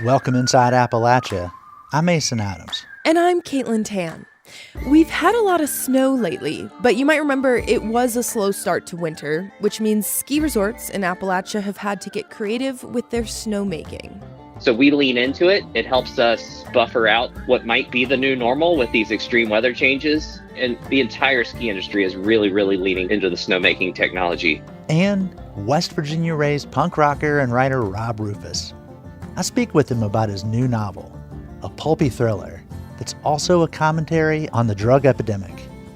Welcome Inside Appalachia. I'm Mason Adams. And I'm Caitlin Tan. We've had a lot of snow lately, but you might remember it was a slow start to winter, which means ski resorts in Appalachia have had to get creative with their snowmaking. So we lean into it. It helps us buffer out what might be the new normal with these extreme weather changes. And the entire ski industry is really leaning into the snowmaking technology. And West Virginia-raised punk rocker and writer Rob Rufus. I speak with him about his new novel, a pulpy thriller that's also a commentary on the drug epidemic.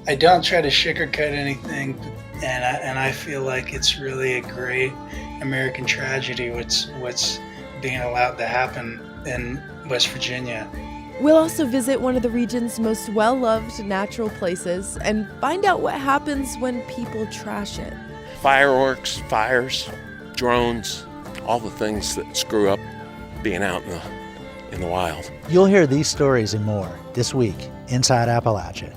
I don't try to sugarcoat anything, and I feel like it's really a great American tragedy what's being allowed to happen in West Virginia. We'll also visit one of the region's most well-loved natural places and find out what happens when people trash it. Fireworks, fires, drones, all the things that screw up being out in the wild. You'll hear these stories and more this week Inside Appalachia.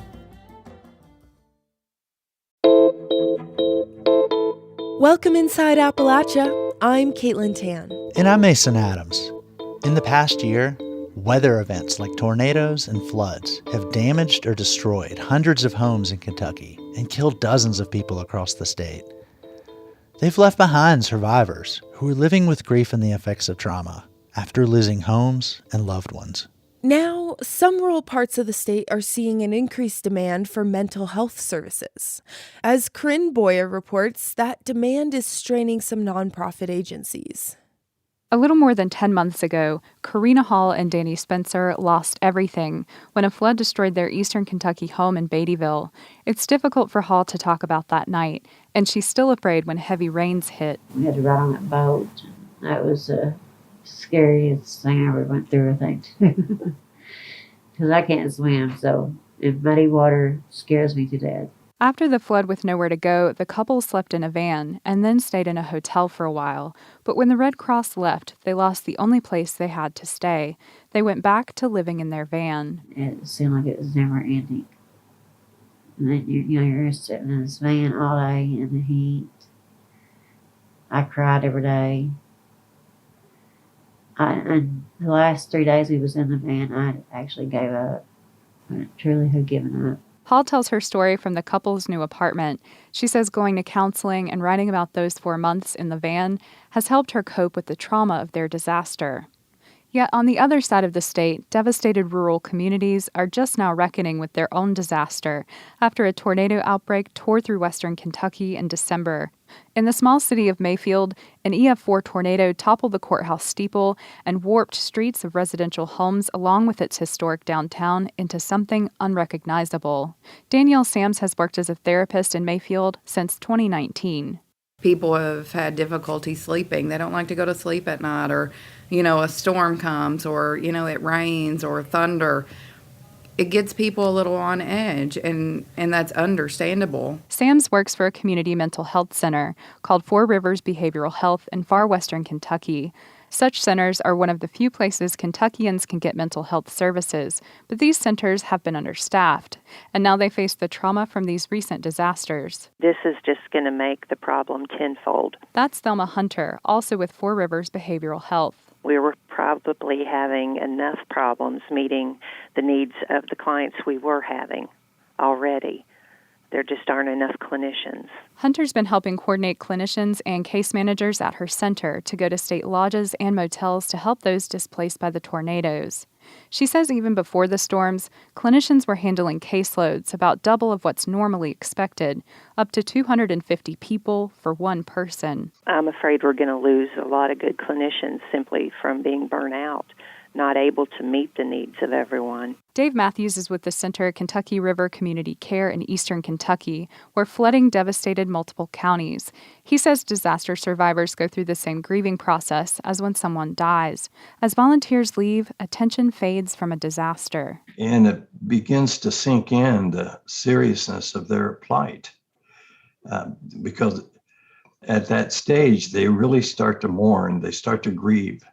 Welcome Inside Appalachia. I'm Caitlin Tan. And I'm Mason Adams. In the past year, weather events like tornadoes and floods have damaged or destroyed hundreds of homes in Kentucky and killed dozens of people across the state. They've left behind survivors who are living with grief and the effects of trauma after losing homes and loved ones. Now, some rural parts of the state are seeing an increased demand for mental health services. As Corinne Boyer reports, that demand is straining some nonprofit agencies. A little more than 10 months ago, Karina Hall and Danny Spencer lost everything when a flood destroyed their eastern Kentucky home in Beattyville. It's difficult for Hall to talk about that night, and she's still afraid when heavy rains hit. We had to ride on that boat. That was the scariest thing I ever went through, I think, too. Because I can't swim, so if muddy water scares me to death. After the flood with nowhere to go, the couple slept in a van and then stayed in a hotel for a while. But when the Red Cross left, they lost the only place they had to stay. They went back to living in their van. It seemed like it was never ending. And then you're sitting in this van all day in the heat. I cried every day. And the last 3 days we was in the van, I actually gave up. I truly had given up. Paul tells her story from the couple's new apartment. She says going to counseling and writing about those 4 months in the van has helped her cope with the trauma of their disaster. Yet on the other side of the state, devastated rural communities are just now reckoning with their own disaster after a tornado outbreak tore through western Kentucky in December. In the small city of Mayfield, an EF4 tornado toppled the courthouse steeple and warped streets of residential homes along with its historic downtown into something unrecognizable. Danielle Sams has worked as a therapist in Mayfield since 2019. People have had difficulty sleeping. They don't like to go to sleep at night, or, a storm comes, or, it rains or thunder. It gets people a little on edge, and that's understandable. Sams works for a community mental health center called Four Rivers Behavioral Health in far western Kentucky. Such centers are one of the few places Kentuckians can get mental health services, but these centers have been understaffed, and now they face the trauma from these recent disasters. This is just going to make the problem tenfold. That's Thelma Hunter, also with Four Rivers Behavioral Health. We were probably having enough problems meeting the needs of the clients we were having already. There just aren't enough clinicians. Hunter's been helping coordinate clinicians and case managers at her center to go to state lodges and motels to help those displaced by the tornadoes. She says even before the storms, clinicians were handling caseloads about double of what's normally expected, up to 250 people for one person. I'm afraid we're going to lose a lot of good clinicians simply from being burnt out, not able to meet the needs of everyone. Dave Matthews is with the Center Kentucky River Community Care in eastern Kentucky, where flooding devastated multiple counties. He says disaster survivors go through the same grieving process as when someone dies. As volunteers leave, attention fades from a disaster. And it begins to sink in the seriousness of their plight. Because at that stage, they really start to mourn, they start to grieve,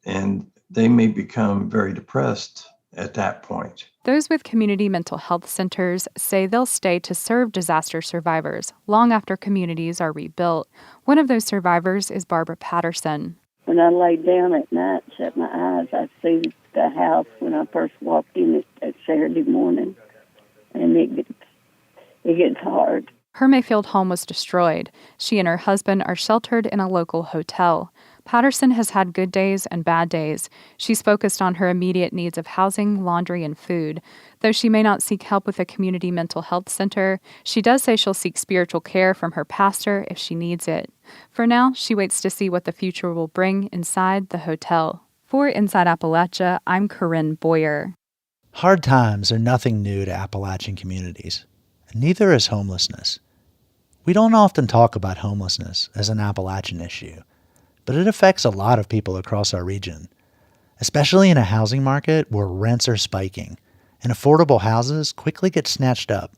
and they may become very depressed at that point. Those with community mental health centers say they'll stay to serve disaster survivors long after communities are rebuilt. One of those survivors is Barbara Patterson. When I lay down at night, shut my eyes, I see the house when I first walked in it that Saturday morning, and it gets hard. Her Mayfield home was destroyed. She and her husband are sheltered in a local hotel. Patterson has had good days and bad days. She's focused on her immediate needs of housing, laundry, and food. Though she may not seek help with a community mental health center, she does say she'll seek spiritual care from her pastor if she needs it. For now, she waits to see what the future will bring inside the hotel. For Inside Appalachia, I'm Corinne Boyer. Hard times are nothing new to Appalachian communities, and neither is homelessness. We don't often talk about homelessness as an Appalachian issue, but it affects a lot of people across our region, especially in a housing market where rents are spiking and affordable houses quickly get snatched up.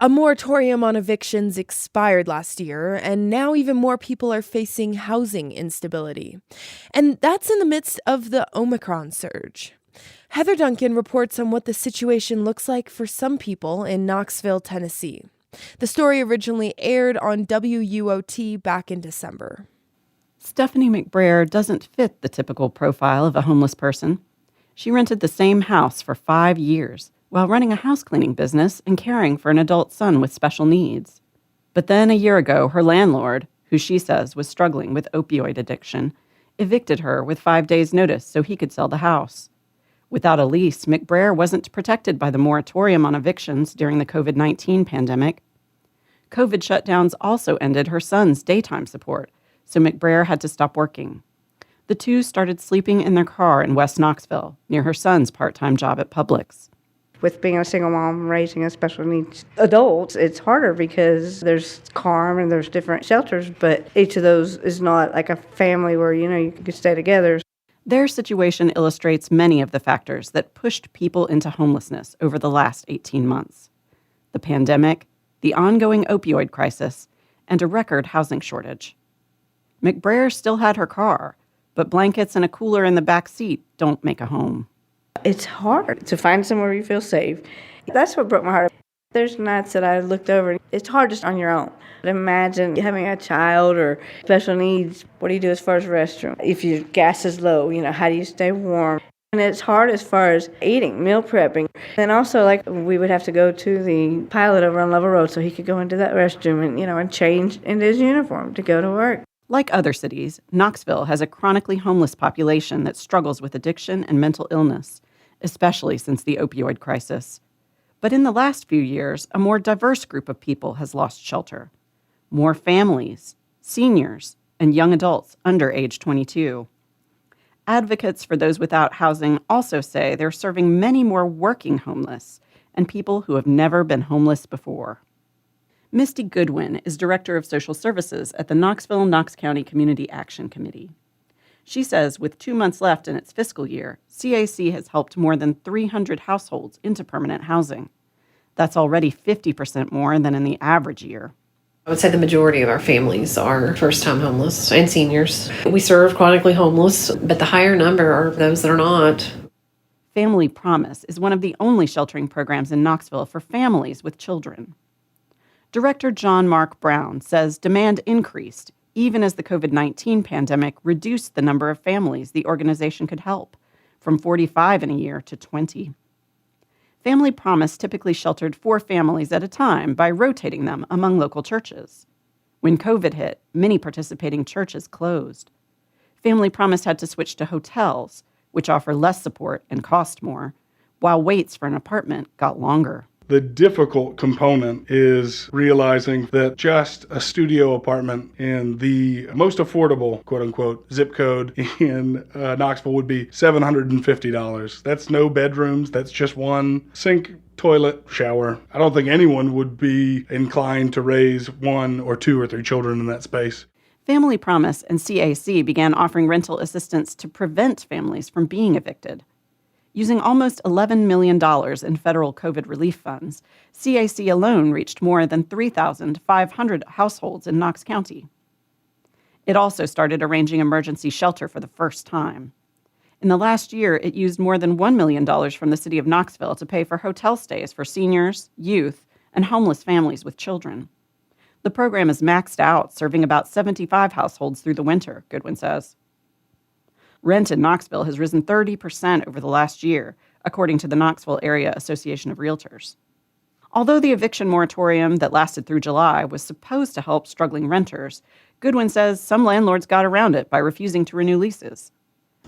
A moratorium on evictions expired last year, and now even more people are facing housing instability. And that's in the midst of the Omicron surge. Heather Duncan reports on what the situation looks like for some people in Knoxville, Tennessee. The story originally aired on WUOT back in December. Stephanie McBrayer doesn't fit the typical profile of a homeless person. She rented the same house for 5 years while running a house cleaning business and caring for an adult son with special needs. But then a year ago, her landlord, who she says was struggling with opioid addiction, evicted her with 5 days' notice so he could sell the house. Without a lease, McBrayer wasn't protected by the moratorium on evictions during the COVID-19 pandemic. COVID shutdowns also ended her son's daytime support, so McBrayer had to stop working. The two started sleeping in their car in West Knoxville, near her son's part-time job at Publix. With being a single mom raising a special needs adult, it's harder because there's CARM and there's different shelters, but each of those is not like a family where, you can stay together. Their situation illustrates many of the factors that pushed people into homelessness over the last 18 months. The pandemic, the ongoing opioid crisis, and a record housing shortage. McBrayer still had her car, but blankets and a cooler in the back seat don't make a home. It's hard to find somewhere you feel safe. That's what broke my heart. There's nights that I looked over. It's hard just on your own. Imagine having a child or special needs. What do you do as far as restroom? If your gas is low, how do you stay warm? And it's hard as far as eating, meal prepping. And also, we would have to go to the pilot over on Level Road so he could go into that restroom and change into his uniform to go to work. Like other cities, Knoxville has a chronically homeless population that struggles with addiction and mental illness, especially since the opioid crisis. But in the last few years, a more diverse group of people has lost shelter. More families, seniors, and young adults under age 22. Advocates for those without housing also say they're serving many more working homeless and people who have never been homeless before. Misty Goodwin is Director of Social Services at the Knoxville-Knox County Community Action Committee. She says with 2 months left in its fiscal year, CAC has helped more than 300 households into permanent housing. That's already 50% more than in the average year. I would say the majority of our families are first-time homeless and seniors. We serve chronically homeless, but the higher number are those that are not. Family Promise is one of the only sheltering programs in Knoxville for families with children. Director John Mark Brown says demand increased even as the COVID-19 pandemic reduced the number of families the organization could help, from 45 in a year to 20. Family Promise typically sheltered 4 families at a time by rotating them among local churches. When COVID hit, many participating churches closed. Family Promise had to switch to hotels, which offer less support and cost more, while waits for an apartment got longer. The difficult component is realizing that just a studio apartment in the most affordable, quote unquote, zip code in Knoxville would be $750. That's no bedrooms. That's just one sink, toilet, shower. I don't think anyone would be inclined to raise 1 or 2 or 3 children in that space. Family Promise and CAC began offering rental assistance to prevent families from being evicted. Using almost $11 million in federal COVID relief funds, CAC alone reached more than 3,500 households in Knox County. It also started arranging emergency shelter for the first time. In the last year, it used more than $1 million from the city of Knoxville to pay for hotel stays for seniors, youth, and homeless families with children. The program is maxed out, serving about 75 households through the winter, Goodwin says. Rent in Knoxville has risen 30% over the last year, according to the Knoxville Area Association of Realtors. Although the eviction moratorium that lasted through July was supposed to help struggling renters, Goodwin says some landlords got around it by refusing to renew leases.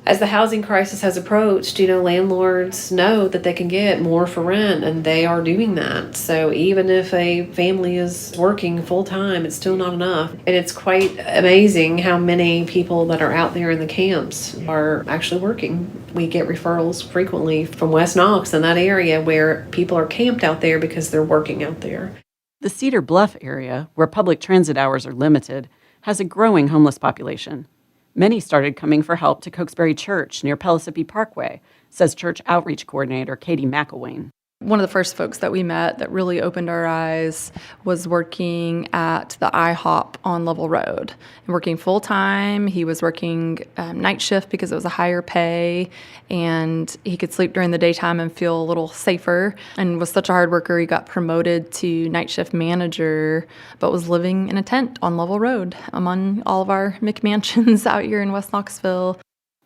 As the housing crisis has approached, landlords know that they can get more for rent, and they are doing that. So even if a family is working full time, it's still not enough. And it's quite amazing how many people that are out there in the camps are actually working. We get referrals frequently from West Knox and that area where people are camped out there because they're working out there. The Cedar Bluff area, where public transit hours are limited, has a growing homeless population. Many started coming for help to Cokesbury Church near Pellissippi Parkway, says church outreach coordinator Katie McElwain. One of the first folks that we met that really opened our eyes was working at the IHOP on Level Road. And working full-time, he was working night shift because it was a higher pay, and he could sleep during the daytime and feel a little safer, and was such a hard worker, he got promoted to night shift manager, but was living in a tent on Level Road among all of our McMansions out here in West Knoxville.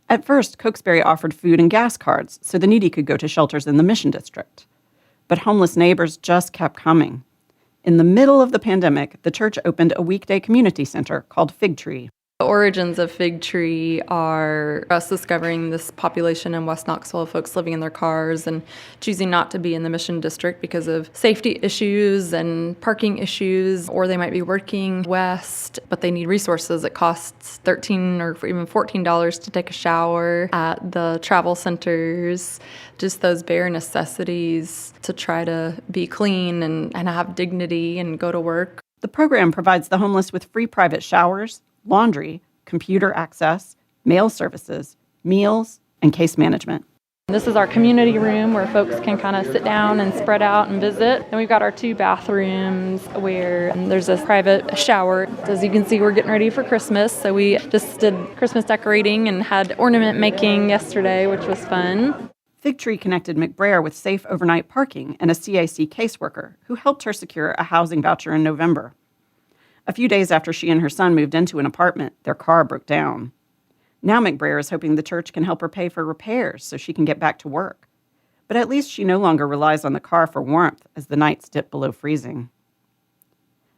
At first, Cokesbury offered food and gas cards so the needy could go to shelters in the Mission District. But homeless neighbors just kept coming. In the middle of the pandemic, the church opened a weekday community center called Fig Tree. The origins of Fig Tree are us discovering this population in West Knoxville of folks living in their cars and choosing not to be in the Mission District because of safety issues and parking issues, or they might be working west, but they need resources. It costs $13 or even $14 to take a shower at the travel centers, just those bare necessities to try to be clean and have dignity and go to work. The program provides the homeless with free private showers, laundry, computer access, mail services, meals, and case management. This is our community room where folks can kind of sit down and spread out and visit. And we've got our 2 bathrooms where there's a private shower. As you can see, we're getting ready for Christmas. So we just did Christmas decorating and had ornament making yesterday, which was fun. Fig Tree connected McBrayer with safe overnight parking and a CAC caseworker who helped her secure a housing voucher in November. A few days after she and her son moved into an apartment, their car broke down. Now McBrayer is hoping the church can help her pay for repairs so she can get back to work. But at least she no longer relies on the car for warmth as the nights dip below freezing.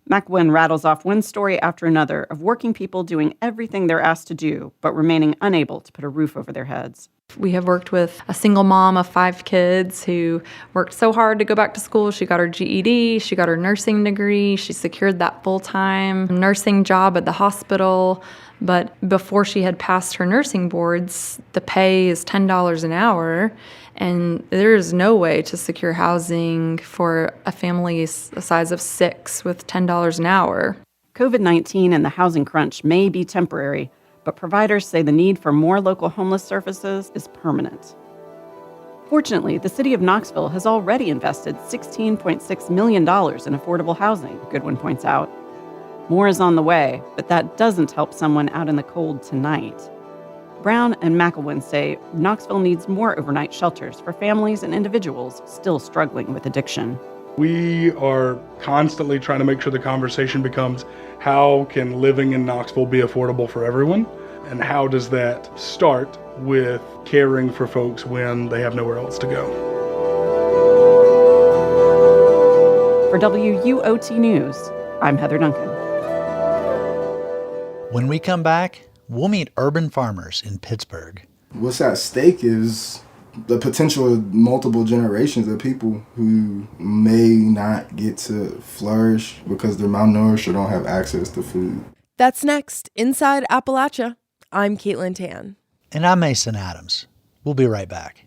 McElwain rattles off one story after another of working people doing everything they're asked to do, but remaining unable to put a roof over their heads. We have worked with a single mom of 5 kids who worked so hard to go back to school. She got her GED, she got her nursing degree, she secured that full-time nursing job at the hospital. But before she had passed her nursing boards, the pay is $10 an hour, and there is no way to secure housing for a family the size of 6 with $10 an hour. COVID-19 and the housing crunch may be temporary, but providers say the need for more local homeless services is permanent. Fortunately, the city of Knoxville has already invested $16.6 million in affordable housing, Goodwin points out. More is on the way, but that doesn't help someone out in the cold tonight. Brown and McElwain say Knoxville needs more overnight shelters for families and individuals still struggling with addiction. We are constantly trying to make sure the conversation becomes, how can living in Knoxville be affordable for everyone? And how does that start with caring for folks when they have nowhere else to go? For WUOT News, I'm Heather Duncan. When we come back, we'll meet urban farmers in Pittsburgh. What's at stake is the potential of multiple generations of people who may not get to flourish because they're malnourished or don't have access to food. That's next, Inside Appalachia. I'm Caitlin Tan. And I'm Mason Adams. We'll be right back.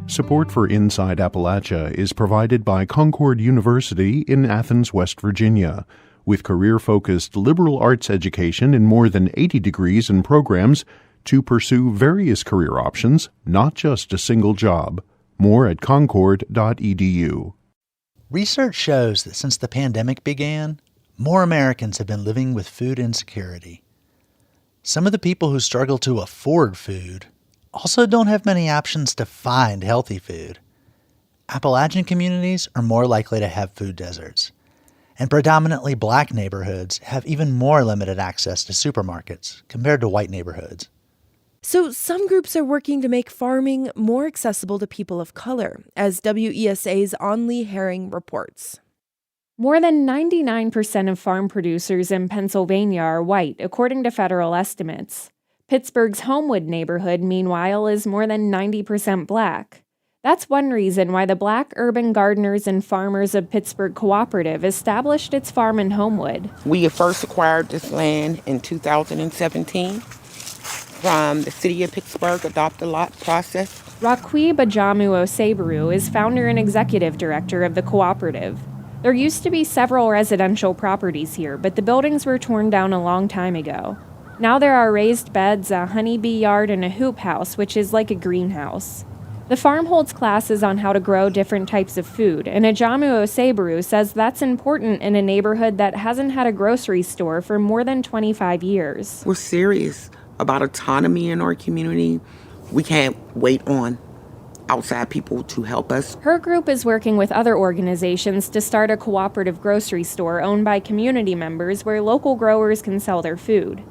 Support for Inside Appalachia is provided by Concord University in Athens, West Virginia. With career-focused liberal arts education in more than 80 degrees and programs to pursue various career options, not just a single job. More at concord.edu. Research shows that since the pandemic began, more Americans have been living with food insecurity. Some of the people who struggle to afford food also don't have many options to find healthy food. Appalachian communities are more likely to have food deserts. And predominantly black neighborhoods have even more limited access to supermarkets compared to white neighborhoods. So some groups are working to make farming more accessible to people of color, as WESA's Onley Herring reports. More than 99% of farm producers in Pennsylvania are white, according to federal estimates. Pittsburgh's Homewood neighborhood, meanwhile, is more than 90% black. That's one reason why the Black Urban Gardeners and Farmers of Pittsburgh Cooperative established its farm in Homewood. We first acquired this land in 2017 from the city of Pittsburgh adopt-a-lot process. Rakwi Bajamu Osebaru is founder and executive director of the cooperative. There used to be several residential properties here, but the buildings were torn down a long time ago. Now there are raised beds, a honeybee yard, and a hoop house, which is like a greenhouse. The farm holds classes on how to grow different types of food, and Ajamu Osebaru says that's important in a neighborhood that hasn't had a grocery store for more than 25 years. We're serious about autonomy in our community. We can't wait on outside people to help us. Her group is working with other organizations to start a cooperative grocery store owned by community members where local growers can sell their food.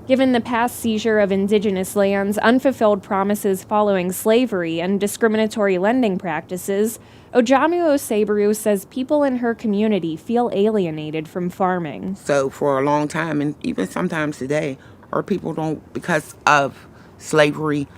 Given the past seizure of indigenous lands, unfulfilled promises following slavery, and discriminatory lending practices, Ojamu Osebaru says people in her community feel alienated from farming. So for a long time, and even sometimes today, our people don't, because of slavery,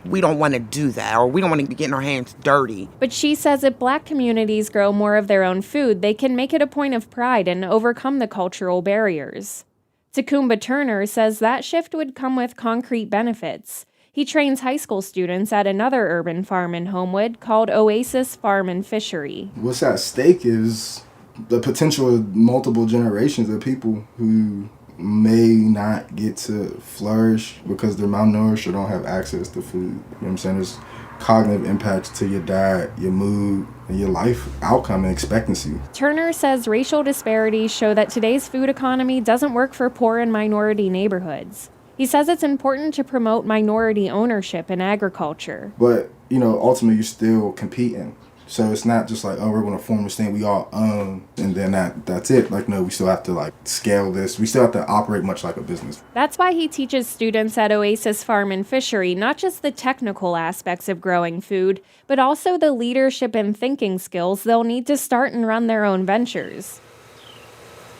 we don't want to do that, or we don't want to be getting our hands dirty. But she says if black communities grow more of their own food, they can make it a point of pride and overcome the cultural barriers. Takumba Turner says that shift would come with concrete benefits. He trains high school students at another urban farm in Homewood called Oasis Farm and Fishery. What's at stake is the potential of multiple generations of people who may not get to flourish because they're malnourished or don't have access to food. You know what I'm saying? There's cognitive impacts to your diet, your mood, and your life outcome and expectancy. Turner says racial disparities show that today's food economy doesn't work for poor and minority neighborhoods. He says it's important to promote minority ownership in agriculture. But, ultimately you're still competing. So it's not just like, oh, we're going to form this thing we all own, and then that's it. Like, no, we still have to, scale this. We still have to operate much like a business. That's why he teaches students at Oasis Farm and Fishery not just the technical aspects of growing food, but also the leadership and thinking skills they'll need to start and run their own ventures.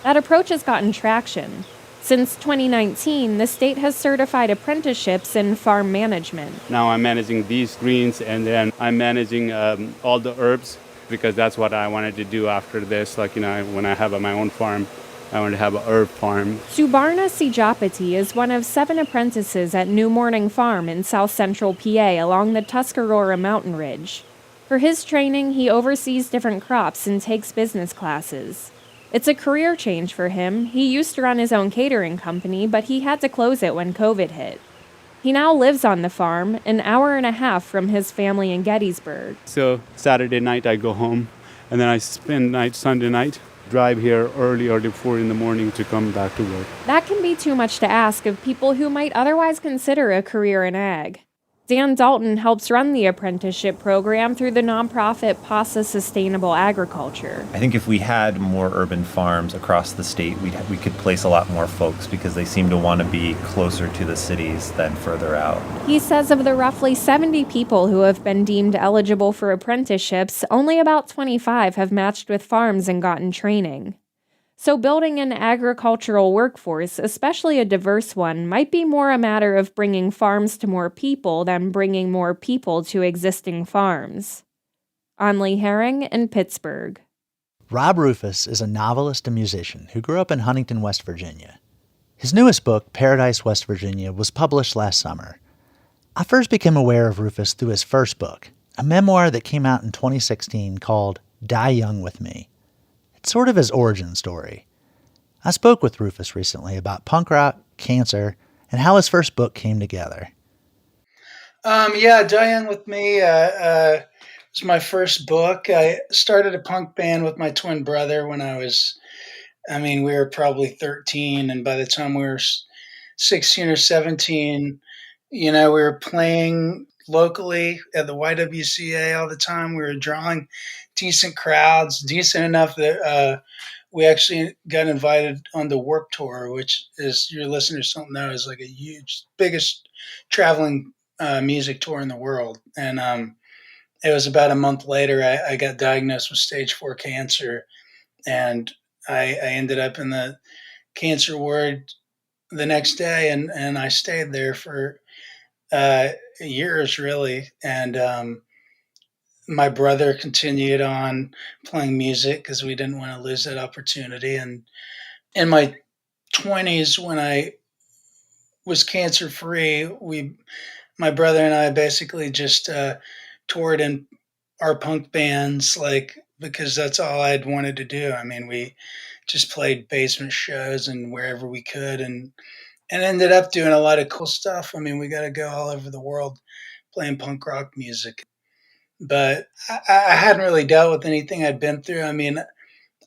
That approach has gotten traction. Since 2019, the state has certified apprenticeships in farm management. Now I'm managing these greens, and then I'm managing all the herbs, because that's what I wanted to do after this. When I have my own farm, I want to have an herb farm. Subarna Sijapati is one of 7 apprentices at New Morning Farm in south central PA along the Tuscarora mountain ridge. For his training, he oversees different crops and takes business classes. It's a career change for him. He used to run his own catering company, but he had to close it when COVID hit. He now lives on the farm, an hour and a half from his family in Gettysburg. So Saturday night I go home, and then I spend Sunday night, drive here early 4 in the morning to come back to work. That can be too much to ask of people who might otherwise consider a career in ag. Dan Dalton helps run the apprenticeship program through the nonprofit PASA Sustainable Agriculture. I think if we had more urban farms across the state, we could place a lot more folks, because they seem to want to be closer to the cities than further out. He says of the roughly 70 people who have been deemed eligible for apprenticeships, only about 25 have matched with farms and gotten training. So building an agricultural workforce, especially a diverse one, might be more a matter of bringing farms to more people than bringing more people to existing farms. Onley Herring in Pittsburgh. Rob Rufus is a novelist and musician who grew up in Huntington, West Virginia. His newest book, Paradise, West Virginia, was published last summer. I first became aware of Rufus through his first book, a memoir that came out in 2016 called Die Young with Me. It's sort of his origin story. I spoke with Rufus recently about punk rock, cancer, and how his first book came together. Die Young with Me was my first book. I started a punk band with my twin brother when we were probably 13, and by the time we were 16 or 17, we were playing locally at the YWCA all the time. We were drawing decent crowds, decent enough that we actually got invited on the Warped Tour, which is, your listeners don't know, is like a huge, biggest traveling music tour in the world. And it was about a month later, I got diagnosed with stage 4 cancer, and I ended up in the cancer ward the next day, and I stayed there for years, really. And my brother continued on playing music because we didn't want to lose that opportunity. And in my 20s, when I was cancer free, my brother and I basically just toured in our punk bands, like, because that's all I'd wanted to do. I mean, we just played basement shows and wherever we could, and ended up doing a lot of cool stuff. I mean, we got to go all over the world playing punk rock music. But I hadn't really dealt with anything I'd been through. I mean,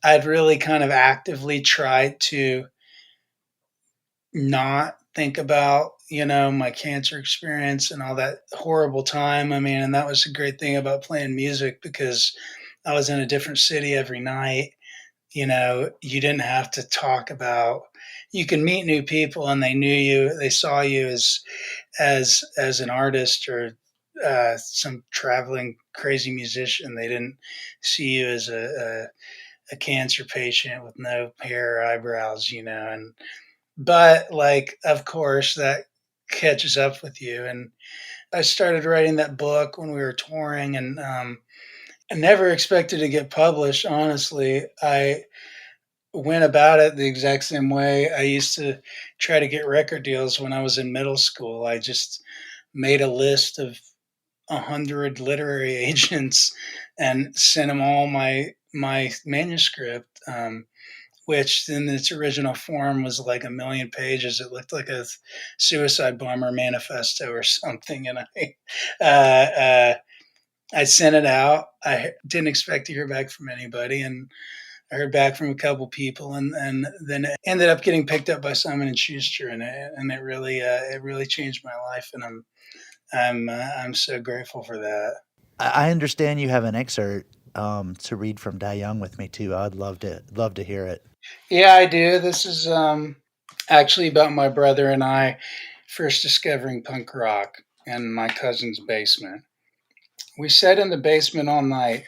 I'd really kind of actively tried to not think about, my cancer experience and all that horrible time. I mean, and that was a great thing about playing music, because I was in a different city every night. You didn't have to talk about, you can meet new people and they knew you, they saw you as an artist, or some traveling crazy musician. They didn't see you as a cancer patient with no hair or eyebrows, and but, like, of course, that catches up with you. And I started writing that book when we were touring, and I never expected to get published, honestly. I went about it the exact same way I used to try to get record deals when I was in middle school. I just made a list of 100 literary agents and sent them all my manuscript, which in its original form was like 1,000,000 pages. It looked like a suicide bomber manifesto or something. And I sent it out. I didn't expect to hear back from anybody, and I heard back from a couple people, and then it ended up getting picked up by Simon and Schuster, and it really changed my life, and I'm so grateful for that. I understand you have an excerpt to read from Die Young with me too. I'd love to hear it. Yeah, I do. This is actually about my brother and I first discovering punk rock in my cousin's basement. We sat in the basement all night.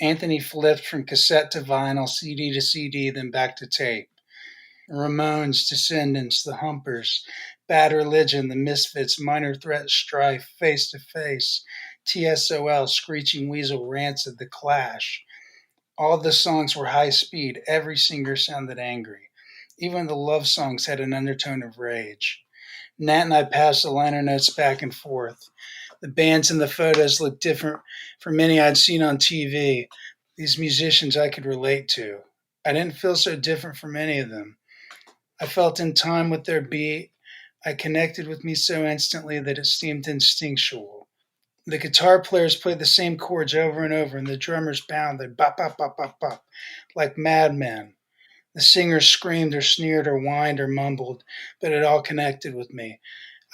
Anthony flipped from cassette to vinyl, CD to CD, then back to tape. Ramones, Descendants, The Humpers, Bad Religion, The Misfits, Minor Threat, Strife, Face to Face, TSOL, Screeching Weasel, Rancid, The Clash. All the songs were high speed. Every singer sounded angry. Even the love songs had an undertone of rage. Nat and I passed the liner notes back and forth. The bands and the photos looked different from many I'd seen on TV. These musicians I could relate to. I didn't feel so different from any of them. I felt in time with their beat. I connected with me so instantly that it seemed instinctual. The guitar players played the same chords over and over, and the drummers pounded bop, bop, bop, bop, bop, like madmen. The singers screamed or sneered or whined or mumbled, but it all connected with me.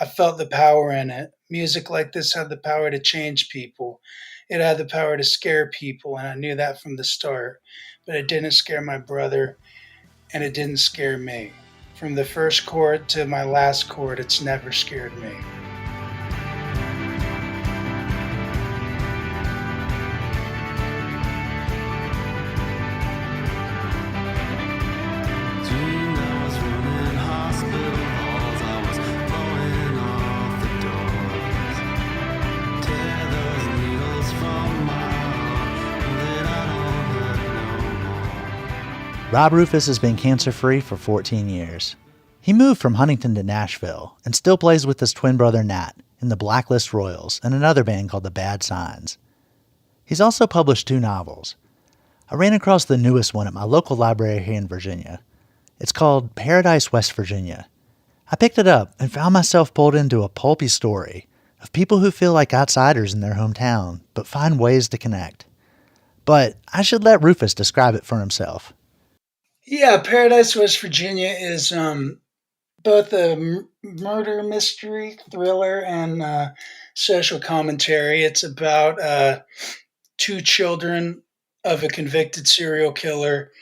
I felt the power in it. Music like this had the power to change people. It had the power to scare people, and I knew that from the start. But it didn't scare my brother, and it didn't scare me. From the first chord to my last chord, it's never scared me. Rob Rufus has been cancer-free for 14 years. He moved from Huntington to Nashville and still plays with his twin brother Nat in the Blacklist Royals and another band called the Bad Signs. He's also published 2 novels. I ran across the newest one at my local library here in Virginia. It's called Paradise, West Virginia. I picked it up and found myself pulled into a pulpy story of people who feel like outsiders in their hometown but find ways to connect. But I should let Rufus describe it for himself. Yeah, Paradise, West Virginia is both a murder mystery thriller and social commentary. It's about two children of a convicted serial killer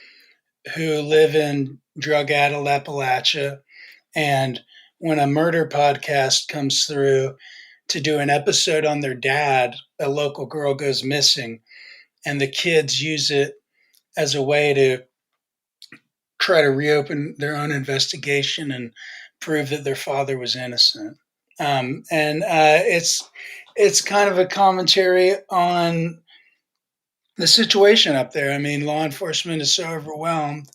who live in drug-addled Appalachia. And when a murder podcast comes through to do an episode on their dad, a local girl goes missing, and the kids use it as a way to try to reopen their own investigation and prove that their father was innocent. It's kind of a commentary on the situation up there. I mean, law enforcement is so overwhelmed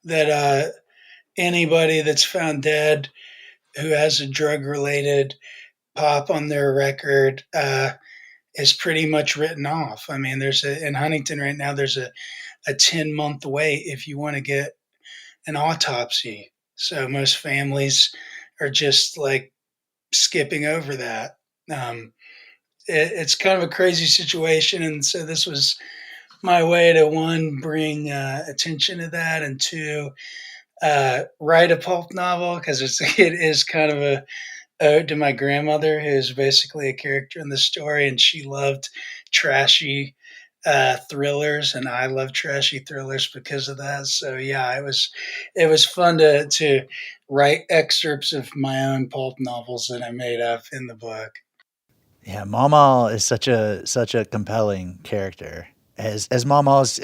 that anybody that's found dead who has a drug-related pop on their record is pretty much written off. I mean, in Huntington right now, there's a 10-month wait if you want to get an autopsy. So most families are just like skipping over that. It's kind of a crazy situation, and so this was my way to, one, bring attention to that, and two, write a pulp novel, because it is kind of a ode to my grandmother, who's basically a character in the story, and she loved trashy thrillers, and I love trashy thrillers because of that. So yeah, it was fun to write excerpts of my own pulp novels that I made up in the book. Yeah, Mama is such a compelling character, as Mamas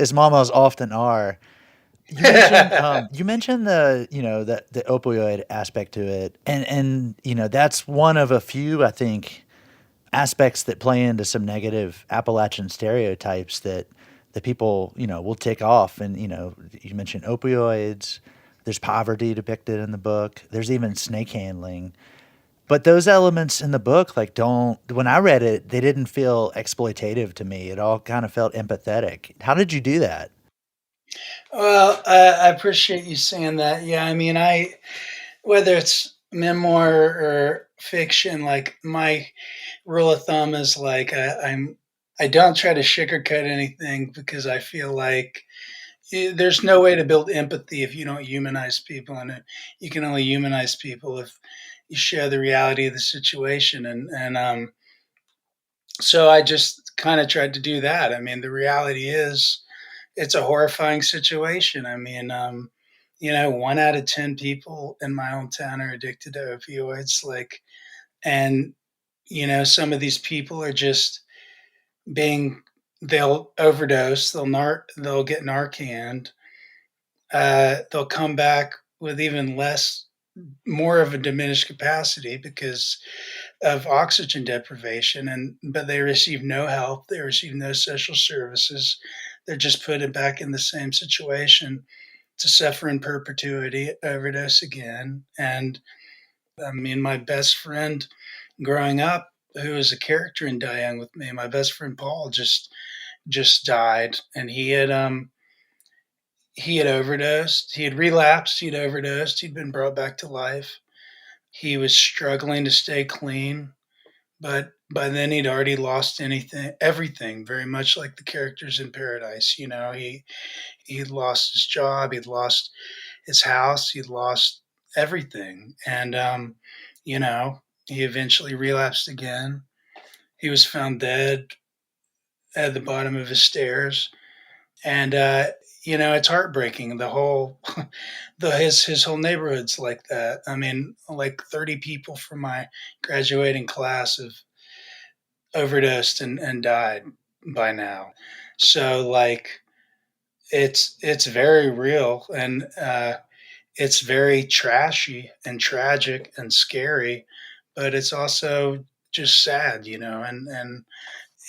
often are. You mentioned the opioid aspect to it, and that's one of a few, I think, aspects that play into some negative Appalachian stereotypes that the people will tick off. And you mentioned opioids. There's poverty depicted in the book. There's even snake handling. But those elements in the book, when I read it, they didn't feel exploitative to me. It all kind of felt empathetic. How did you do that? Well, I appreciate you saying that. Yeah, I mean, whether it's memoir or fiction, like my rule of thumb is like I don't try to sugarcoat anything, because I feel like there's no way to build empathy if you don't humanize people, and you can only humanize people if you share the reality of the situation. And so I just kind of tried to do that. I mean, the reality is it's a horrifying situation. I mean, 1 out of 10 people in my hometown are addicted to opioids. And some of these people are just they'll overdose, they'll get Narcan, they'll come back with even more of a diminished capacity because of oxygen deprivation, but they receive no help, they receive no social services. They're just put back in the same situation to suffer in perpetuity, overdose again. And I mean, my best friend growing up, who was a character in Die Young with Me, my best friend Paul just died, and he had overdosed, he had relapsed, he'd overdosed, he'd been brought back to life. He was struggling to stay clean, but by then he'd already lost everything, very much like the characters in Paradise. He'd lost his job, he'd lost his house, he'd lost everything. And he eventually relapsed again. He was found dead at the bottom of his stairs. And it's heartbreaking. The whole his whole neighborhood's like that. I mean, like 30 people from my graduating class have overdosed and died by now. So it's very real, and it's very trashy and tragic and scary, but it's also just sad, and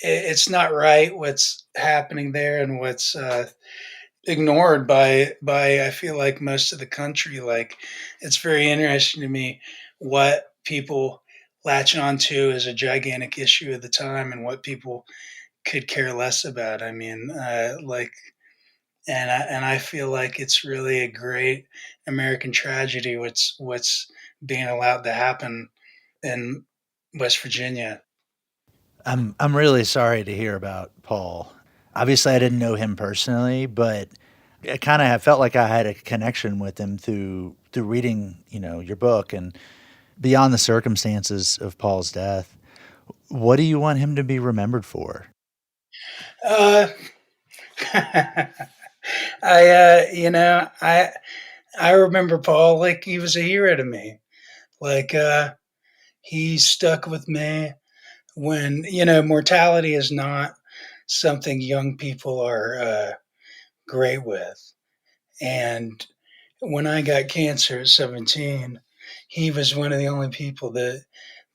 it's not right what's happening there, and what's ignored by I feel like most of the country. Like, it's very interesting to me what people latch onto as a gigantic issue at the time, and what people could care less about. I mean, and I feel like it's really a great American tragedy what's being allowed to happen in West Virginia. I'm really sorry to hear about Paul. Obviously, I didn't know him personally, but I kind of have felt like I had a connection with him through reading, your book, and beyond the circumstances of Paul's death. What do you want him to be remembered for? I remember Paul like he was a hero to me. Like he stuck with me when mortality is not something young people are great with. And when I got cancer at 17, he was one of the only people that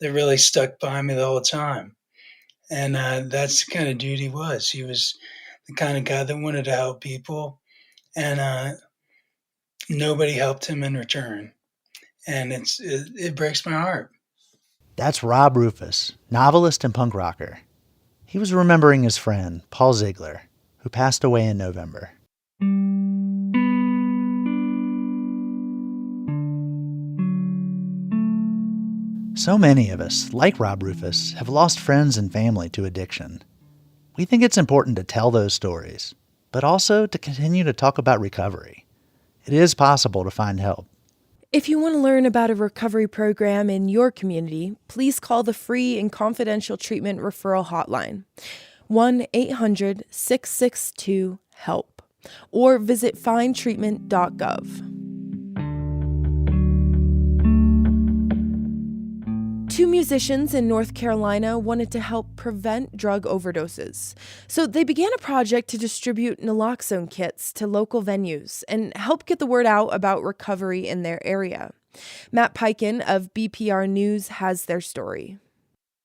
really stuck by me the whole time. And that's the kind of dude he was. He was the kind of guy that wanted to help people, and nobody helped him in return. And it breaks my heart. That's Rob Rufus, novelist and punk rocker. He was remembering his friend, Paul Ziegler, who passed away in November. So many of us, like Rob Rufus, have lost friends and family to addiction. We think it's important to tell those stories, but also to continue to talk about recovery. It is possible to find help. If you want to learn about a recovery program in your community, please call the free and confidential treatment referral hotline, 1-800-662-HELP, or visit findtreatment.gov. Two musicians in North Carolina wanted to help prevent drug overdoses. So they began a project to distribute naloxone kits to local venues and help get the word out about recovery in their area. Matt Piken of BPR News has their story.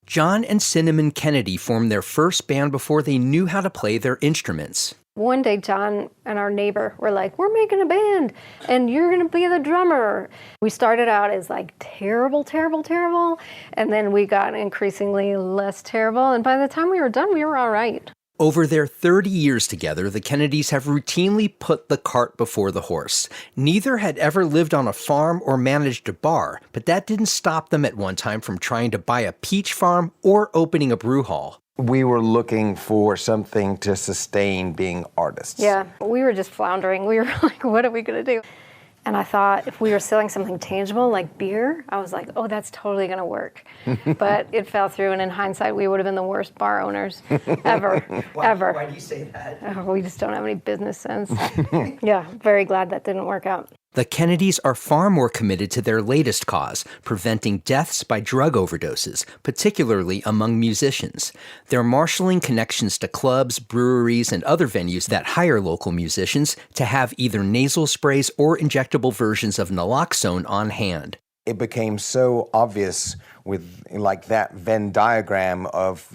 John and Cinnamon Kennedy formed their first band before they knew how to play their instruments. One day, John and our neighbor were like, we're making a band, and you're going to be the drummer. We started out as like terrible, terrible, terrible, and then we got increasingly less terrible, and by the time we were done, we were all right. Over their 30 years together, the Kennedys have routinely put the cart before the horse. Neither had ever lived on a farm or managed a bar, but that didn't stop them at one time from trying to buy a peach farm or opening a brew hall. We were looking for something to sustain being artists. Yeah, we were just floundering. We were like, what are we going to do? And I thought if we were selling something tangible like beer, I was like, oh, that's totally going to work. But it fell through, and in hindsight, we would have been the worst bar owners ever, ever. Why do you say that? Oh, we just don't have any business sense. Yeah, very glad that didn't work out. The Kennedys are far more committed to their latest cause, preventing deaths by drug overdoses, particularly among musicians. They're marshaling connections to clubs, breweries, and other venues that hire local musicians to have either nasal sprays or injectable versions of naloxone on hand. It became so obvious with like that Venn diagram of,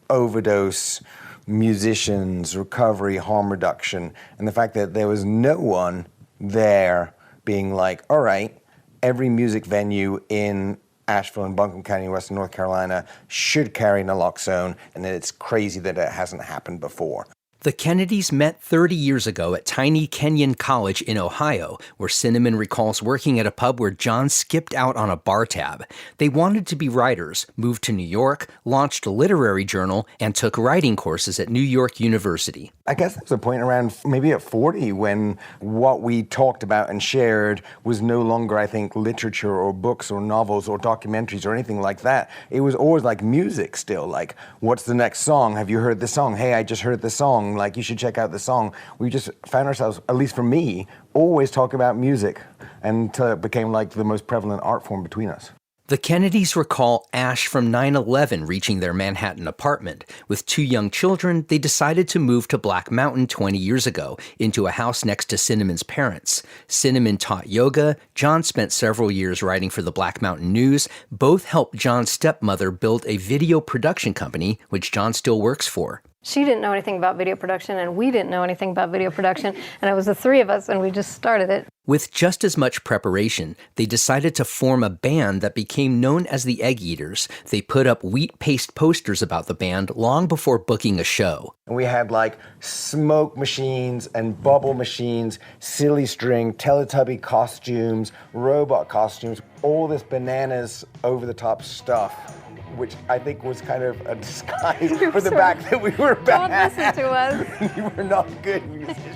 overdose, musicians, recovery, harm reduction, and the fact that there was no one there being like, all right, every music venue in Asheville and Buncombe County, Western North Carolina should carry naloxone, and that it's crazy that it hasn't happened before. The Kennedys met 30 years ago at Tiny Kenyon College in Ohio, where Cinnamon recalls working at a pub where John skipped out on a bar tab. They wanted to be writers, moved to New York, launched a literary journal, and took writing courses at New York University. I guess there's a point around maybe at 40 when what we talked about and shared was no longer, I think, literature or books or novels or documentaries or anything like that. It was always like music still, like, what's the next song? Have you heard this song? Hey, I just heard this song. Like, you should check out the song. We just found ourselves, at least for me, always talking about music until it became like the most prevalent art form between us. The Kennedys recall ash from 9/11 reaching their Manhattan apartment. With two young children, they decided to move to Black Mountain 20 years ago, into a house next to Cinnamon's parents. Cinnamon taught yoga. John spent several years writing for the Black Mountain News. Both helped John's stepmother build a video production company, which John still works for. She didn't know anything about video production, and we didn't know anything about video production, and it was the three of us, and we just started it. With just as much preparation, they decided to form a band that became known as the Egg Eaters. They put up wheat paste posters about the band long before booking a show. And we had like smoke machines and bubble machines, silly string, Teletubby costumes, robot costumes, all this bananas over-the-top stuff, which I think was kind of a disguise for the fact that we were bad. Don't listen to us. You were not good musicians.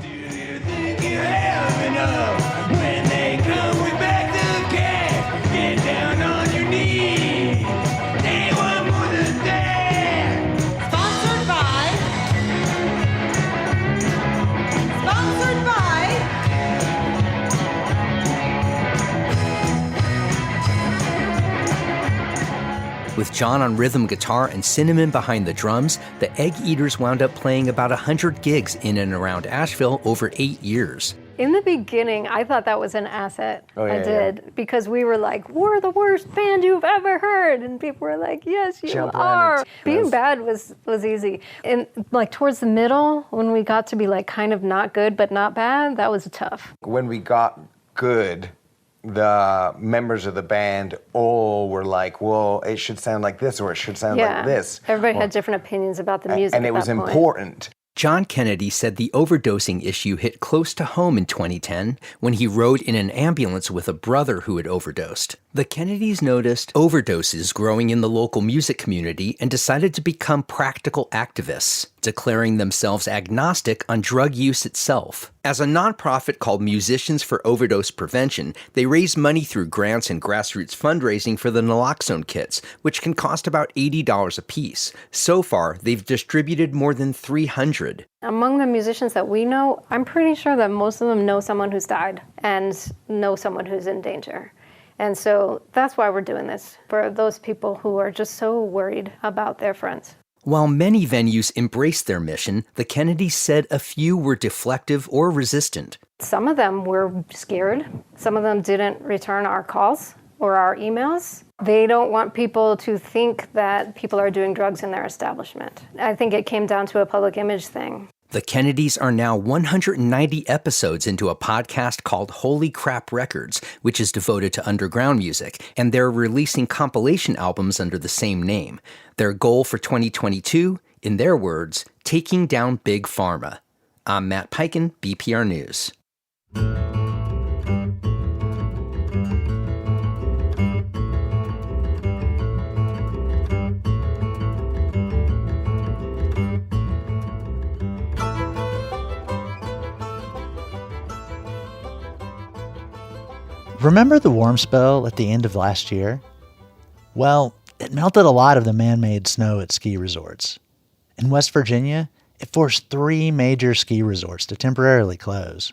Do you think you have enough when they come with back to cash? get down on your knees. They want more than that. Sponsored by. With John on rhythm guitar and Cinnamon behind the drums, the Egg Eaters wound up playing about 100 gigs in and around Asheville over 8 years. In the beginning, I thought that was an asset. Oh, yeah, I did, because we were like, we're the worst band you've ever heard. And people were like, yes, you Jump are. on it. Being bad was easy. And like towards the middle, when we got to be like kind of not good, but not bad, that was tough. When we got good, the members of the band all were like, well, it should sound like this or it should sound like this. Everybody had different opinions about the music. And it was important. John Kennedy said the overdosing issue hit close to home in 2010 when he rode in an ambulance with a brother who had overdosed. The Kennedys noticed overdoses growing in the local music community and decided to become practical activists, declaring themselves agnostic on drug use itself. As a nonprofit called Musicians for Overdose Prevention, they raise money through grants and grassroots fundraising for the naloxone kits, which can cost about $80 a piece. So far, they've distributed more than 300. Among the musicians that we know, I'm pretty sure that most of them know someone who's died and know someone who's in danger. And so that's why we're doing this, for those people who are just so worried about their friends. While many venues embraced their mission, the Kennedys said a few were deflective or resistant. Some of them were scared. Some of them didn't return our calls or our emails. They don't want people to think that people are doing drugs in their establishment. I think it came down to a public image thing. The Kennedys are now 190 episodes into a podcast called Holy Crap Records, which is devoted to underground music, and they're releasing compilation albums under the same name. Their goal for 2022, in their words, taking down Big Pharma. I'm Matt Peiken, BPR News. Remember the warm spell at the end of last year? Well, it melted a lot of the man-made snow at ski resorts. In West Virginia, it forced 3 major ski resorts to temporarily close.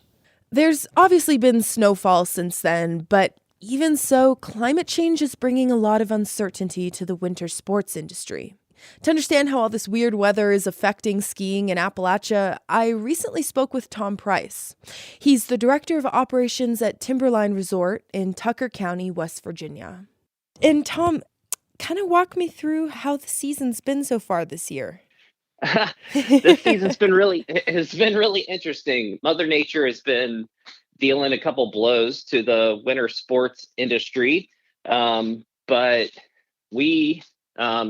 There's obviously been snowfall since then, but even so, climate change is bringing a lot of uncertainty to the winter sports industry. To understand how all this weird weather is affecting skiing in Appalachia, I recently spoke with Tom Price. He's the director of operations at Timberline Resort in Tucker County, West Virginia. And Tom, kind of walk me through how the season's been so far this year. This season's has been really interesting. Mother Nature has been dealing a couple blows to the winter sports industry, but we,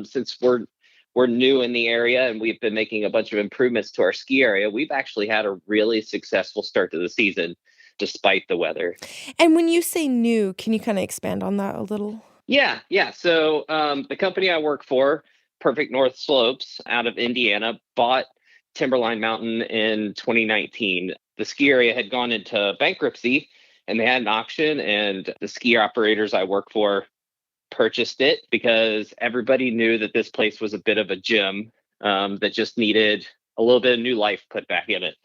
since we're new in the area and we've been making a bunch of improvements to our ski area, we've actually had a really successful start to the season despite the weather. And when you say new, can you kind of expand on that a little? Yeah. So the company I work for, Perfect North Slopes out of Indiana, bought Timberline Mountain in 2019. The ski area had gone into bankruptcy and they had an auction, and the ski operators I work for purchased it because everybody knew that this place was a bit of a gym that just needed a little bit of new life put back in it.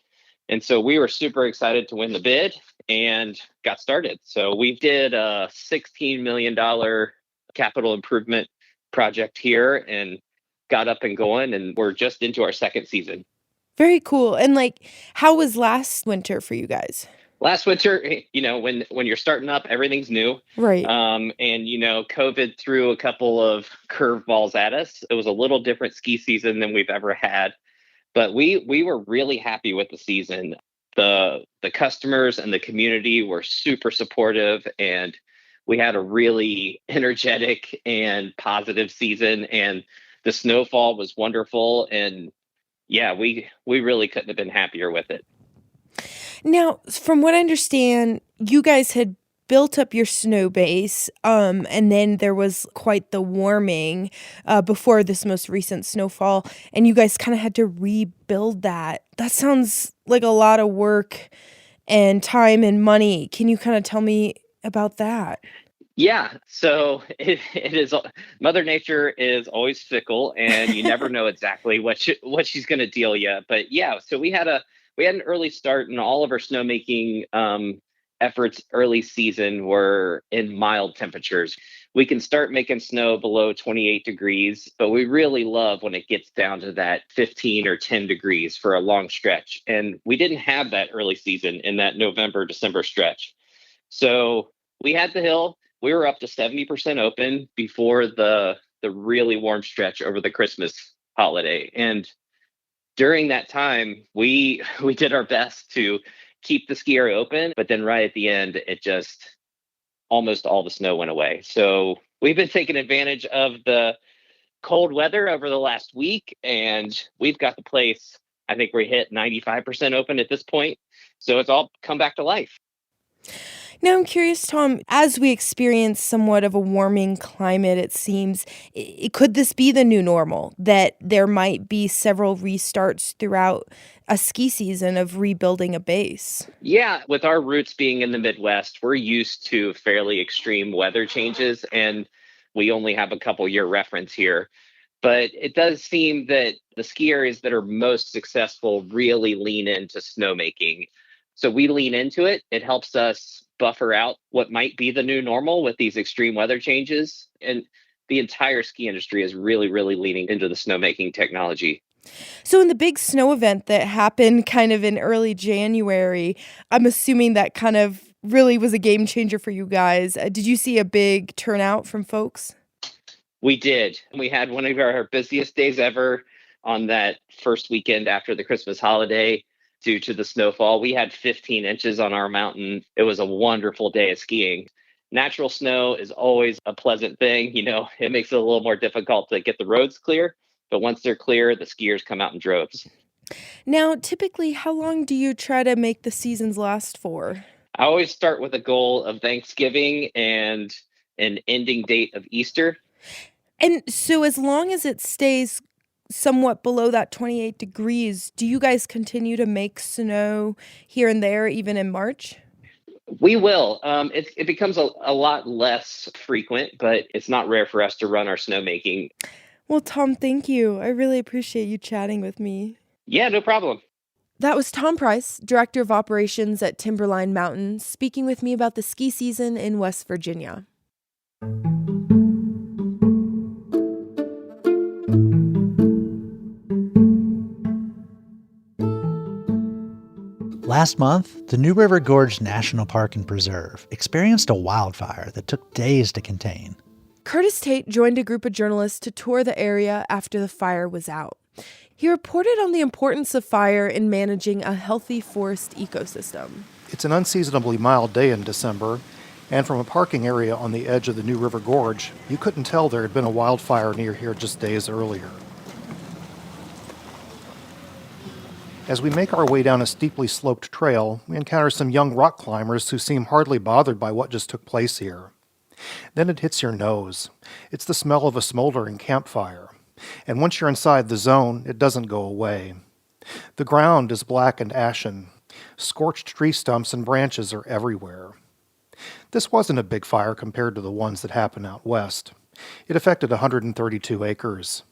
And so we were super excited to win the bid and got started. So we did a $16 million capital improvement project here and got up and going, and we're just into our second season. Very cool. And how was last winter for you guys? Last winter, when you're starting up, everything's new. Right. And, COVID threw a couple of curveballs at us. It was a little different ski season than we've ever had, but we were really happy with the season. The customers and the community were super supportive, and we had a really energetic and positive season, and the snowfall was wonderful. And yeah, we really couldn't have been happier with it. Now, from what I understand, you guys had built up your snow base, and then there was quite the warming before this most recent snowfall, and you guys kind of had to rebuild that. That sounds like a lot of work and time and money. Can you kind of tell me about that? Yeah, so it is. Mother Nature is always fickle, and you never know exactly what she's going to deal you. But yeah, so we had an early start, and all of our snowmaking efforts early season were in mild temperatures. We can start making snow below 28 degrees, but we really love when it gets down to that 15 or 10 degrees for a long stretch. And we didn't have that early season in that November, December stretch. So we had the hill. We were up to 70% open before the really warm stretch over the Christmas holiday. And during that time, we did our best to keep the ski area open, but then right at the end, it just almost all the snow went away. So we've been taking advantage of the cold weather over the last week, and we've got the place, I think we hit 95% open at this point. So it's all come back to life. Now, I'm curious, Tom, as we experience somewhat of a warming climate, it seems, could this be the new normal, that there might be several restarts throughout a ski season of rebuilding a base? Yeah, with our roots being in the Midwest, we're used to fairly extreme weather changes, and we only have a couple year reference here. But it does seem that the ski areas that are most successful really lean into snowmaking. So we lean into it. It helps us buffer out what might be the new normal with these extreme weather changes. And the entire ski industry is really, really leaning into the snowmaking technology. So in the big snow event that happened kind of in early January, I'm assuming that kind of really was a game changer for you guys. Did you see a big turnout from folks? We did. We had one of our busiest days ever on that first weekend after the Christmas holiday. Due to the snowfall, we had 15 inches on our mountain. It was a wonderful day of skiing. Natural snow is always a pleasant thing. You know, it makes it a little more difficult to get the roads clear, but once they're clear, the skiers come out in droves. Now, typically, how long do you try to make the seasons last for? I always start with a goal of Thanksgiving and an ending date of Easter. And so as long as it stays somewhat below that 28 degrees, do you guys continue to make snow here and there, even in March? We will. It becomes a lot less frequent, but it's not rare for us to run our snowmaking. Well, Tom, thank you. I really appreciate you chatting with me. Yeah, no problem. That was Tom Price, Director of Operations at Timberline Mountain, speaking with me about the ski season in West Virginia. Last month, the New River Gorge National Park and Preserve experienced a wildfire that took days to contain. Curtis Tate joined a group of journalists to tour the area after the fire was out. He reported on the importance of fire in managing a healthy forest ecosystem. It's an unseasonably mild day in December, and from a parking area on the edge of the New River Gorge, you couldn't tell there had been a wildfire near here just days earlier. As we make our way down a steeply sloped trail, we encounter some young rock climbers who seem hardly bothered by what just took place here. Then it hits your nose. It's the smell of a smoldering campfire. And once you're inside the zone, it doesn't go away. The ground is black and ashen. Scorched tree stumps and branches are everywhere. This wasn't a big fire compared to the ones that happen out west. It affected 132 acres.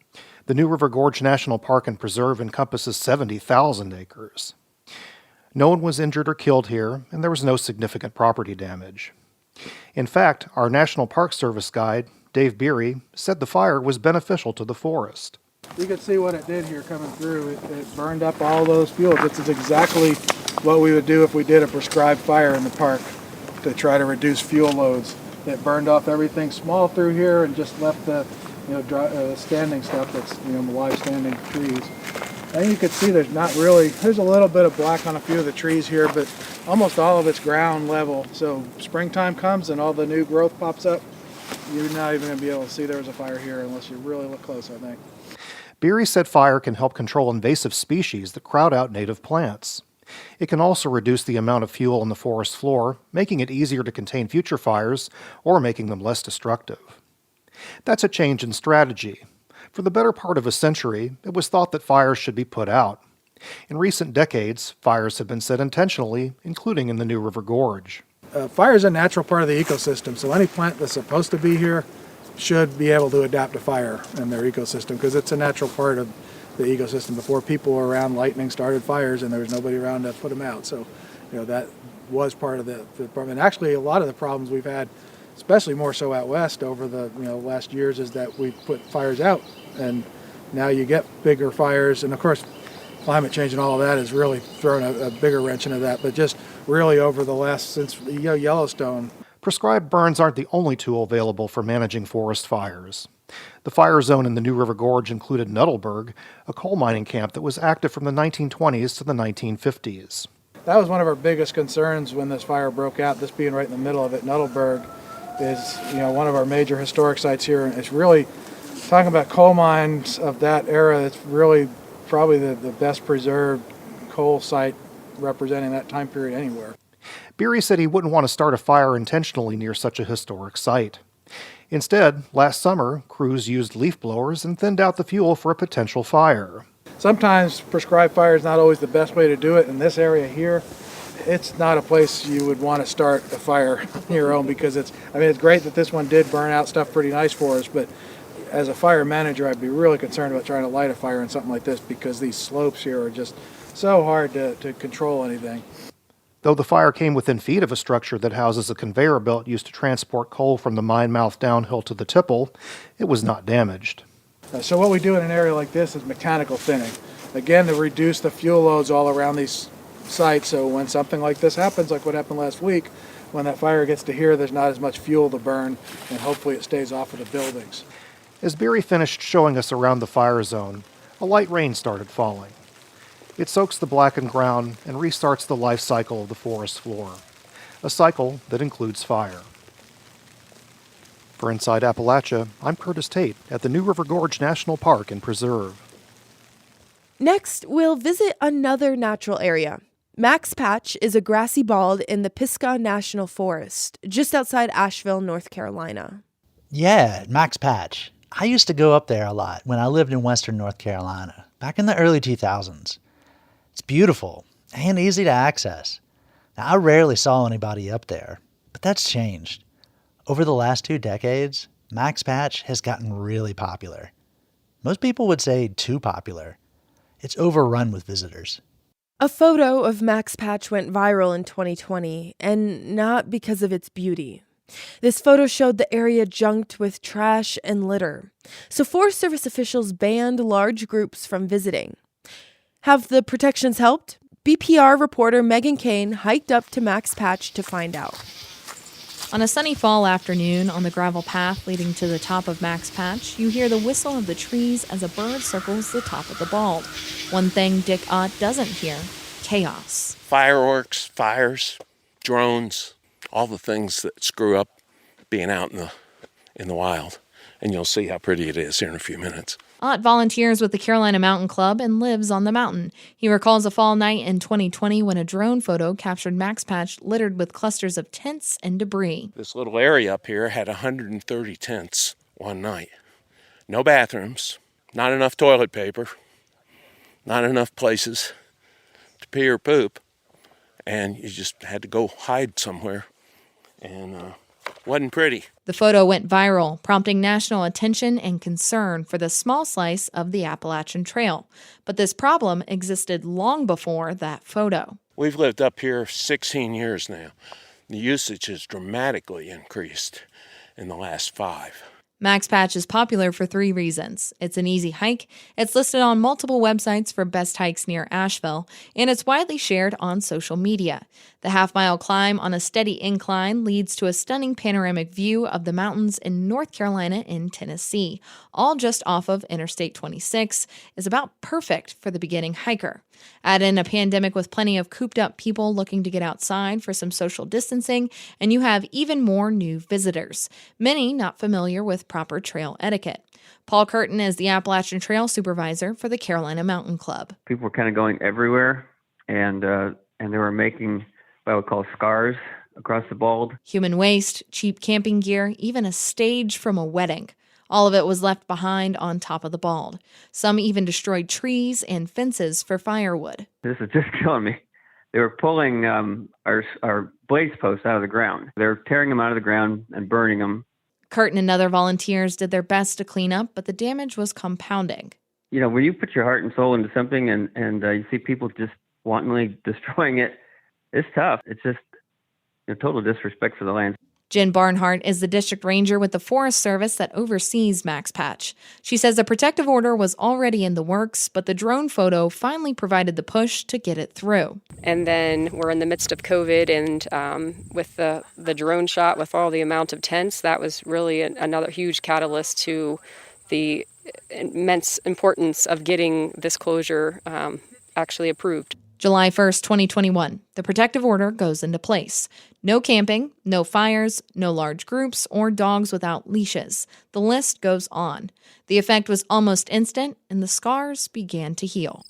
The New River Gorge National Park and Preserve encompasses 70,000 acres. No one was injured or killed here, and there was no significant property damage. In fact, our National Park Service guide, Dave Beery, said the fire was beneficial to the forest. You can see what it did here coming through. It burned up all those fuels. This is exactly what we would do if we did a prescribed fire in the park to try to reduce fuel loads. It burned off everything small through here and just left the standing stuff that's, live standing trees. And you can see there's a little bit of black on a few of the trees here, but almost all of it's ground level. So springtime comes and all the new growth pops up. You're not even going to be able to see there was a fire here unless you really look close, I think. Beery said fire can help control invasive species that crowd out native plants. It can also reduce the amount of fuel on the forest floor, making it easier to contain future fires or making them less destructive. That's a change in strategy. For the better part of a century, it was thought that fires should be put out. In recent decades, fires have been set intentionally, including in the New River Gorge. Fire is a natural part of the ecosystem, so any plant that's supposed to be here should be able to adapt to fire in their ecosystem because it's a natural part of the ecosystem. Before people were around, lightning started fires and there was nobody around to put them out. So, that was part of the problem. And actually, a lot of the problems we've had, especially more so out west over the last years, is that we put fires out, and now you get bigger fires. And of course, climate change and all of that has really thrown a bigger wrench into that. But just really over the last, since Yellowstone. Prescribed burns aren't the only tool available for managing forest fires. The fire zone in the New River Gorge included Nuttleburg, a coal mining camp that was active from the 1920s to the 1950s. That was one of our biggest concerns when this fire broke out, this being right in the middle of it. Nuttleburg is one of our major historic sites here, and it's really, talking about coal mines of that era, it's really probably the best preserved coal site representing that time period anywhere. Beery said he wouldn't want to start a fire intentionally near such a historic site. Instead, last summer, crews used leaf blowers and thinned out the fuel for a potential fire. Sometimes prescribed fire is not always the best way to do it. In this area here, it's not a place you would want to start a fire on your own because it's great that this one did burn out stuff pretty nice for us, but as a fire manager, I'd be really concerned about trying to light a fire in something like this because these slopes here are just so hard to control anything. Though the fire came within feet of a structure that houses a conveyor belt used to transport coal from the mine mouth downhill to the tipple, it was not damaged. So what we do in an area like this is mechanical thinning. Again, to reduce the fuel loads all around these sites, so when something like this happens, like what happened last week, when that fire gets to here, there's not as much fuel to burn, and hopefully it stays off of the buildings. As Beery finished showing us around the fire zone, a light rain started falling. It soaks the blackened ground and restarts the life cycle of the forest floor, a cycle that includes fire. For Inside Appalachia, I'm Curtis Tate at the New River Gorge National Park and Preserve. Next, we'll visit another natural area. Max Patch is a grassy bald in the Pisgah National Forest, just outside Asheville, North Carolina. Yeah, Max Patch. I used to go up there a lot when I lived in western North Carolina, back in the early 2000s. It's beautiful and easy to access. Now, I rarely saw anybody up there, but that's changed. Over the last 2 decades, Max Patch has gotten really popular. Most people would say too popular. It's overrun with visitors. A photo of Max Patch went viral in 2020, and not because of its beauty. This photo showed the area junked with trash and litter, so Forest Service officials banned large groups from visiting. Have the protections helped? BPR reporter Megan Kane hiked up to Max Patch to find out. On a sunny fall afternoon on the gravel path leading to the top of Max Patch, you hear the whistle of the trees as a bird circles the top of the bald. One thing Dick Ott doesn't hear: chaos. Fireworks, fires, drones, all the things that screw up being out in the wild. And you'll see how pretty it is here in a few minutes. Ott volunteers with the Carolina Mountain Club and lives on the mountain. He recalls a fall night in 2020 when a drone photo captured Max Patch littered with clusters of tents and debris. This little area up here had 130 tents one night. No bathrooms, not enough toilet paper, not enough places to pee or poop, and you just had to go hide somewhere, and wasn't pretty. The photo went viral, prompting national attention and concern for the small slice of the Appalachian Trail. But this problem existed long before that photo. We've lived up here 16 years now. The usage has dramatically increased in the last 5. Max Patch is popular for 3 reasons. It's an easy hike, it's listed on multiple websites for best hikes near Asheville, and it's widely shared on social media. The half-mile climb on a steady incline leads to a stunning panoramic view of the mountains in North Carolina and Tennessee, all just off of Interstate 26, is about perfect for the beginning hiker. Add in a pandemic with plenty of cooped-up people looking to get outside for some social distancing, and you have even more new visitors, many not familiar with proper trail etiquette. Paul Curtin is the Appalachian Trail Supervisor for the Carolina Mountain Club. People were kind of going everywhere, and they were making what I would call scars across the bald. Human waste, cheap camping gear, even a stage from a wedding. All of it was left behind on top of the bald. Some even destroyed trees and fences for firewood. This is just killing me. They were pulling our blaze posts out of the ground. They were tearing them out of the ground and burning them. Kurt and other volunteers did their best to clean up, but the damage was compounding. You know, when you put your heart and soul into something and you see people just wantonly destroying it, it's tough. It's just total disrespect for the land. Jen Barnhart is the district ranger with the Forest Service that oversees Max Patch. She says a protective order was already in the works, but the drone photo finally provided the push to get it through. And then we're in the midst of COVID, and with the drone shot, with all the amount of tents, that was really another huge catalyst to the immense importance of getting this closure actually approved. July 1st, 2021, the protective order goes into place. No camping, no fires, no large groups, or dogs without leashes. The list goes on. The effect was almost instant, and the scars began to heal.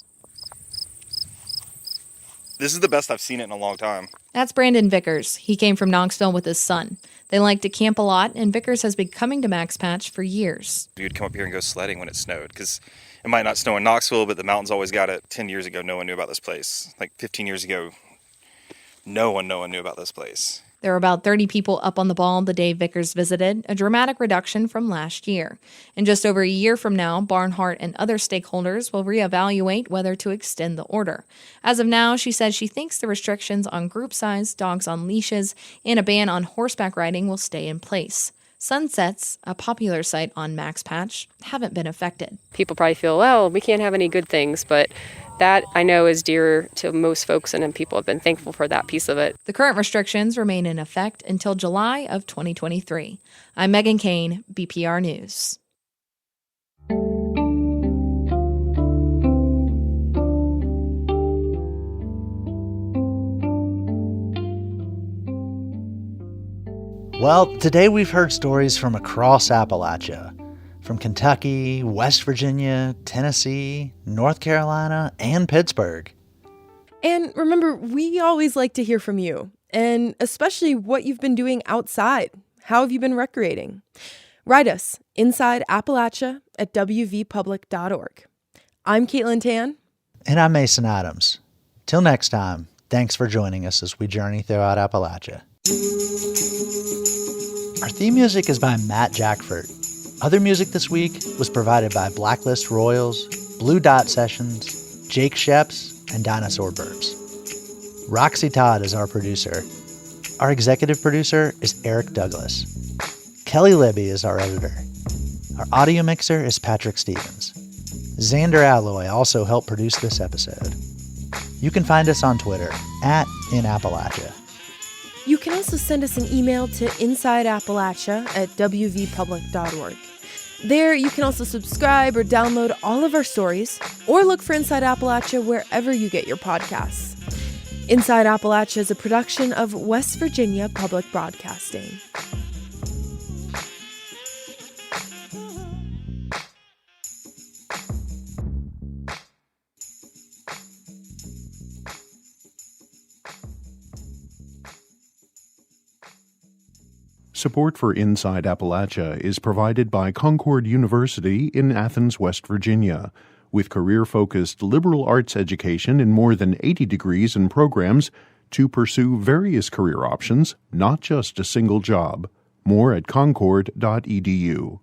This is the best I've seen it in a long time. That's Brandon Vickers. He came from Knoxville with his son. They like to camp a lot, and Vickers has been coming to Max Patch for years. We would come up here and go sledding when it snowed, because it might not snow in Knoxville, but the mountains always got it. 10 years ago, no one knew about this place. Like 15 years ago, no one knew about this place. There were about 30 people up on the ball the day Vickers visited, a dramatic reduction from last year. And just over a year from now, Barnhart and other stakeholders will reevaluate whether to extend the order. As of now, she says she thinks the restrictions on group size, dogs on leashes, and a ban on horseback riding will stay in place. Sunsets, a popular site on Max Patch, haven't been affected. People probably feel, well, we can't have any good things, but that I know is dear to most folks, and people have been thankful for that piece of it. The current restrictions remain in effect until July of 2023. I'm Megan Kane, BPR News. Well, today we've heard stories from across Appalachia, from Kentucky, West Virginia, Tennessee, North Carolina, and Pittsburgh. And remember, we always like to hear from you, and especially what you've been doing outside. How have you been recreating? Write us, Inside Appalachia at wvpublic.org. I'm Caitlin Tan. And I'm Mason Adams. Till next time, thanks for joining us as we journey throughout Appalachia. Our theme music is by Matt Jackford. Other music this week was provided by Blacklist Royals, Blue Dot Sessions, Jake Sheps, and Dinosaur Burps. Roxy Todd is our producer. Our executive producer is Eric Douglas. Kelly Libby is our editor. Our audio mixer is Patrick Stevens. Xander Alloy also helped produce this episode. You can find us on Twitter @InAppalachia. You can also send us an email to insideappalachia at wvpublic.org. There, you can also subscribe or download all of our stories, or look for Inside Appalachia wherever you get your podcasts. Inside Appalachia is a production of West Virginia Public Broadcasting. Support for Inside Appalachia is provided by Concord University in Athens, West Virginia, with career-focused liberal arts education in more than 80 degrees and programs to pursue various career options, not just a single job. More at concord.edu.